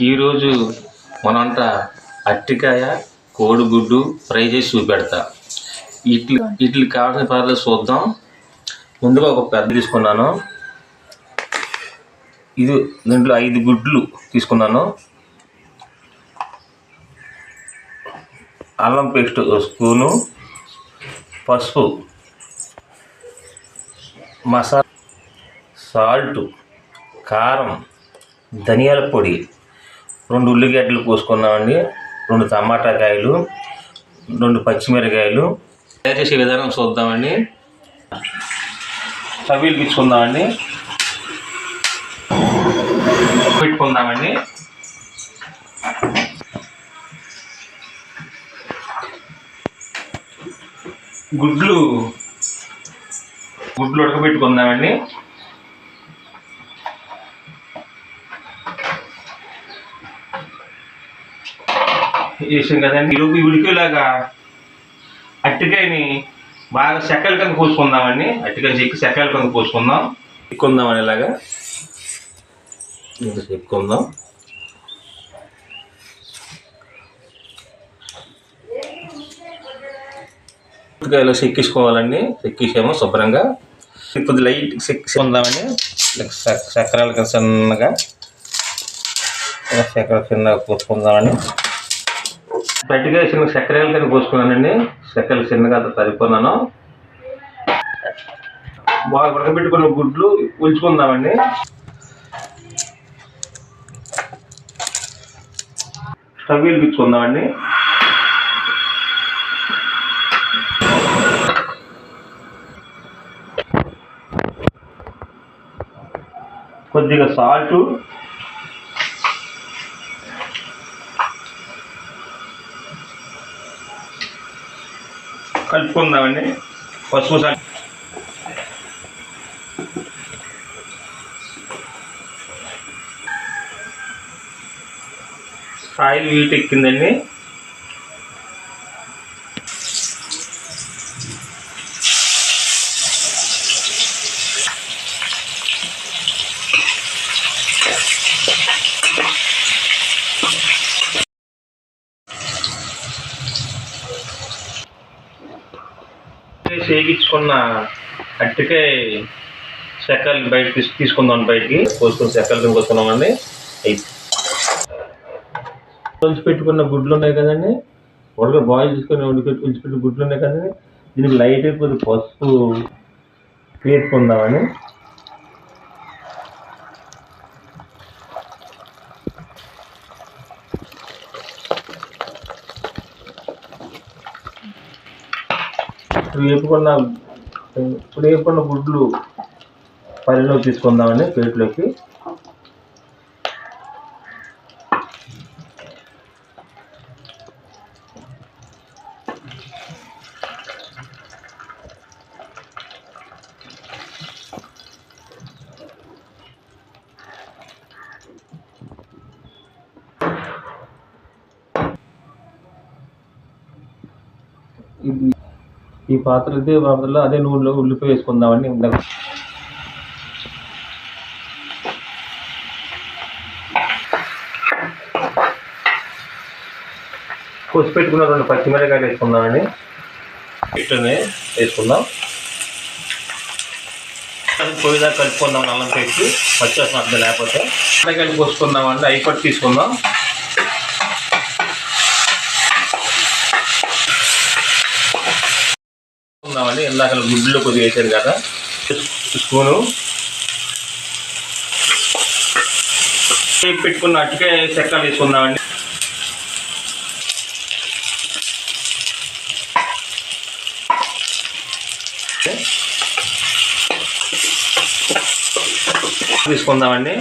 ఈరోజు మన వంట అరటికాయ కోడిగుడ్డు ఫ్రై చేసి చూపెడతా. వీటికి కావాల్సిన పదార్థాలు చూద్దాం. ముందుగా ఒక పెద్ద తీసుకున్నాను. దీంట్లో 5 గుడ్లు తీసుకున్నాను. అల్లం పేస్ట్ 1 స్పూను, పసుపు, మసాలా, సాల్ట్, కారం, ధనియాల పొడి, 2 ఉల్లిగడ్డలు పోసుకున్నామండి, 2 టమాటా కాయలు, 2 పచ్చిమిరకాయలు. తయారు చేసే విధానం చూద్దామండి. స్టవ్ వెలిగించుకుందామండి, పెట్టుకుందామండి. గుడ్లు ఉడకబెట్టుకుందామండి. వేసాం కదండి. ఇవి ఉడికేలాగా అరటికాయని బాగా చెక్కల కింద పోసుకుందామండి. అరటికాయ చెక్కల కింద పోసుకుందాం. ఎక్కుందామని ఇలాగా ఎక్కుందాం. అరటికాయలో చెక్కించుకోవాలండి. చెక్కించాము శుభ్రంగా. కొద్ది లైట్ చెక్కించుకుందామండి. చక్రాల కింద చిన్నగా పోసుకుందామండి. అరటికాయ చిన్న చక్రాల కింద పోసుకున్నానండి. చక్కెరలు చిన్నగా తరిపోన్నాను. బాగా ఉడకబెట్టుకున్న గుడ్లు ఉంచుకుందామండి. స్టవ్ వెలిగించుకుందామండి. కొద్దిగా సాల్ట్, కలుపుకుందామండి. పసుపు, ఆయిల్ వీట్ ఎక్కిందండి. సేగించుకున్న అరటికాయ చెక్కలు తీసుకుందాం. బయటికి పోసుకొని చెక్కలు పోసుకున్నామండి. పెట్టుకున్న గుడ్లు ఉన్నాయి కదండి, బాయిల్ చేసుకొని ఉంచిపెట్టిన గుడ్లు ఉన్నాయి కదండి. దీనికి లైట్ కొద్దిగా పసుపు వేసుకుందామని. ఇప్పుడు వేపుకున్న గుడ్లు పల్లెలోకి తీసుకుందామని ప్లేట్లోకి. ఈ పాత్రలో అదే నూనెలో ఉల్లిపాయ వేసుకుందామండి. కోసి పెట్టుకున్న 2 పచ్చిమిరకాయలు వేసుకుందామండి. ఇట్లనే వేసుకుందాం. పొయ్యిదా కలుపుకుందాం. అల్లం పేస్ట్ పచ్చివాసన అర్థం లేకపోతే మిరకాయలు పోసుకుందామండి. అవి పట్టు తీసుకుందాం. అండి ఇందాక గుడ్లో కొద్దిగా వేసాను కదా, స్పూను పెట్టుకున్న అరటికాయ చెక్కలు వేసుకుందామండి. తీసుకుందామండి.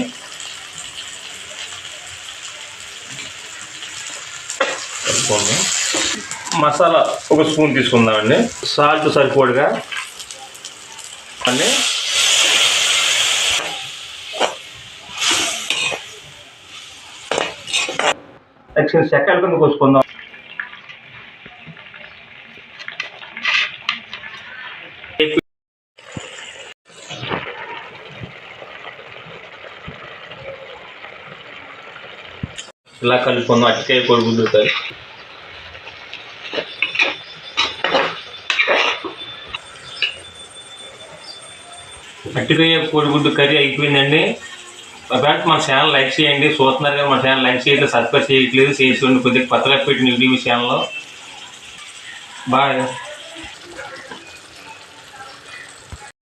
మసాలా 1 స్పూన్ తీసుకుందామండి. సాల్ట్ సరిపోడుగా అండి. నెక్స్ట్ చెక్కల కింద కోసుకుందాం. ఇలా కలుపుకుందాం అరటికాయ కోడిగుడ్డు కర్రీ. అరటికాయ కోడిగుడ్డు కర్రీ అయిపోయిందండి. ఫ్రెండ్స్ మన ఛానల్ లైక్ చేయండి. చూస్తున్నారు కదా మన ఛానల్ లైక్ చేయట్లేదు, సబ్స్క్రైబ్ చేయట్లేదు, చేసి కొద్దిగా కొత్తగా పెట్టిన యూట్యూబ్ ఛానల్లో. బాయ్.